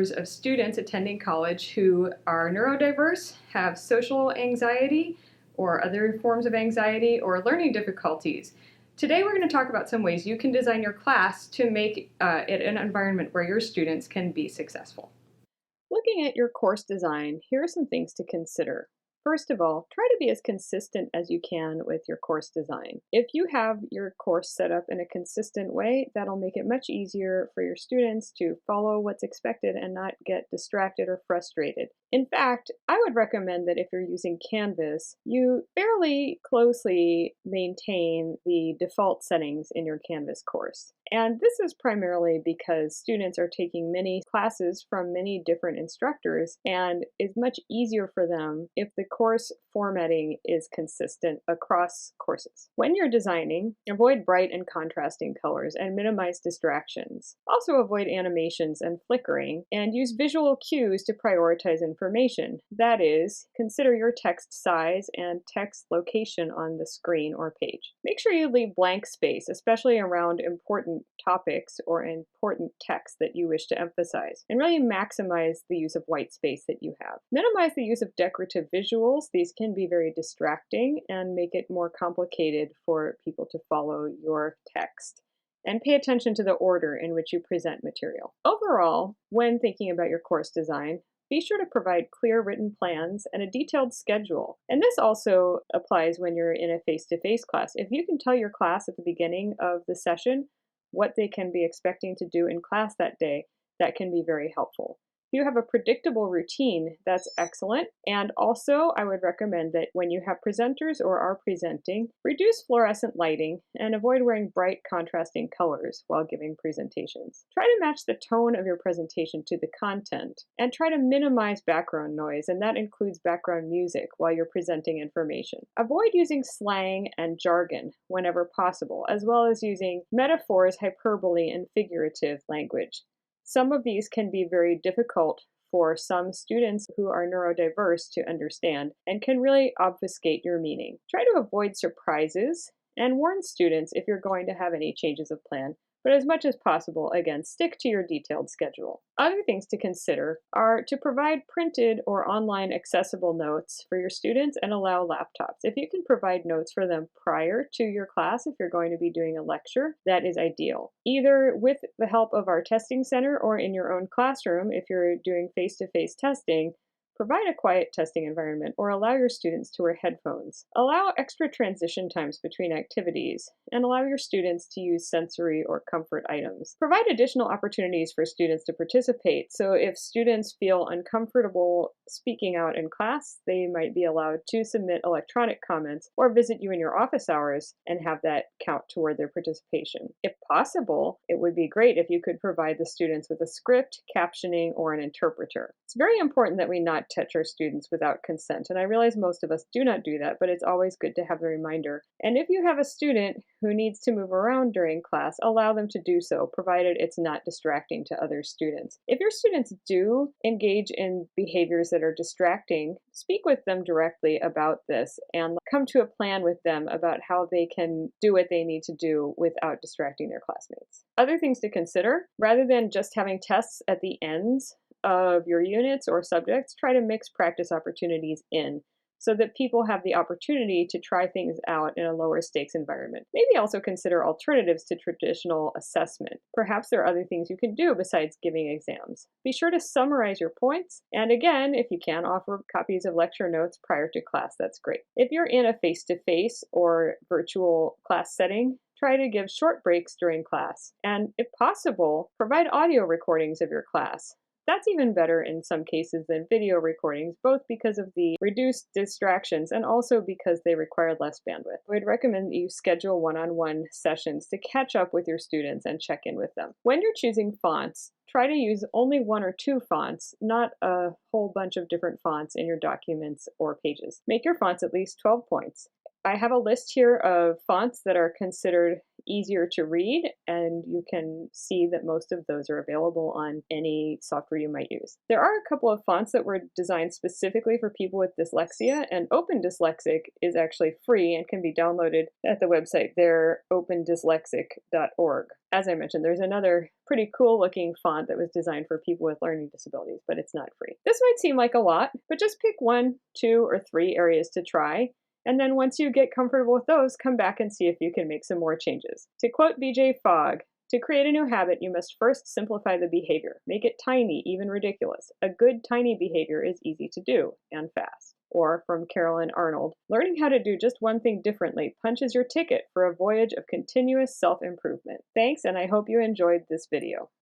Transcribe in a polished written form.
numbers of students attending college who are neurodiverse, have social anxiety or other forms of anxiety, or learning difficulties. Today we're going to talk about some ways you can design your class to make it an environment where your students can be successful. Looking at your course design, here are some things to consider. First of all, try to be as consistent as you can with your course design. If you have your course set up in a consistent way, that'll make it much easier for your students to follow what's expected and not get distracted or frustrated. In fact, I would recommend that if you're using Canvas, you fairly closely maintain the default settings in your Canvas course. And this is primarily because students are taking many classes from many different instructors, and it's much easier for them if the course formatting is consistent across courses. When you're designing, avoid bright and contrasting colors and minimize distractions. Also avoid animations and flickering, and use visual cues to prioritize information. That is, consider your text size and text location on the screen or page. Make sure you leave blank space, especially around important topics or important text that you wish to emphasize, and really maximize the use of white space that you have. Minimize the use of decorative visuals. These can be very distracting and make it more complicated for people to follow your text. And pay attention to the order in which you present material. Overall, when thinking about your course design, be sure to provide clear written plans and a detailed schedule. And this also applies when you're in a face-to-face class. If you can tell your class at the beginning of the session what they can be expecting to do in class that day, that can be very helpful. If you have a predictable routine, that's excellent. And also, I would recommend that when you have presenters or are presenting, reduce fluorescent lighting and avoid wearing bright contrasting colors while giving presentations. Try to match the tone of your presentation to the content, and try to minimize background noise, and that includes background music while you're presenting information. Avoid using slang and jargon whenever possible, as well as using metaphors, hyperbole, and figurative language. Some of these can be very difficult for some students who are neurodiverse to understand and can really obfuscate your meaning. Try to avoid surprises and warn students if you're going to have any changes of plan, but as much as possible, again, stick to your detailed schedule. Other things to consider are to provide printed or online accessible notes for your students and allow laptops. If you can provide notes for them prior to your class, if you're going to be doing a lecture, that is ideal. Either with the help of our testing center or in your own classroom, if you're doing face-to-face testing, provide a quiet testing environment or allow your students to wear headphones. Allow extra transition times between activities and allow your students to use sensory or comfort items. Provide additional opportunities for students to participate. So if students feel uncomfortable speaking out in class, they might be allowed to submit electronic comments or visit you in your office hours and have that count toward their participation. If possible, it would be great if you could provide the students with a script, captioning, or an interpreter. It's very important that we not touch our students without consent, and I realize most of us do not do that, but it's always good to have the reminder. And if you have a student who needs to move around during class, allow them to do so, provided it's not distracting to other students. If your students do engage in behaviors that are distracting, speak with them directly about this and come to a plan with them about how they can do what they need to do without distracting their classmates. Other things to consider, rather than just having tests at the ends of your units or subjects, try to mix practice opportunities in so that people have the opportunity to try things out in a lower stakes environment. Maybe also consider alternatives to traditional assessment. Perhaps there are other things you can do besides giving exams. Be sure to summarize your points, and again, if you can, offer copies of lecture notes prior to class. That's great. If you're in a face-to-face or virtual class setting, try to give short breaks during class, and if possible, provide audio recordings of your class. That's even better in some cases than video recordings, both because of the reduced distractions and also because they require less bandwidth. I would recommend that you schedule one-on-one sessions to catch up with your students and check in with them. When you're choosing fonts, try to use only one or two fonts, not a whole bunch of different fonts in your documents or pages. Make your fonts at least 12 points. I have a list here of fonts that are considered easier to read, and you can see that most of those are available on any software you might use. There are a couple of fonts that were designed specifically for people with dyslexia, and Open Dyslexic is actually free and can be downloaded at the website there, opendyslexic.org. As I mentioned, there's another pretty cool looking font that was designed for people with learning disabilities, but it's not free. This might seem like a lot, but just pick 1, 2, or 3 areas to try. And then once you get comfortable with those, come back and see if you can make some more changes. To quote BJ Fogg, "To create a new habit, you must first simplify the behavior. Make it tiny, even ridiculous. A good tiny behavior is easy to do and fast." Or from Carolyn Arnold, "Learning how to do just one thing differently punches your ticket for a voyage of continuous self-improvement." Thanks, and I hope you enjoyed this video.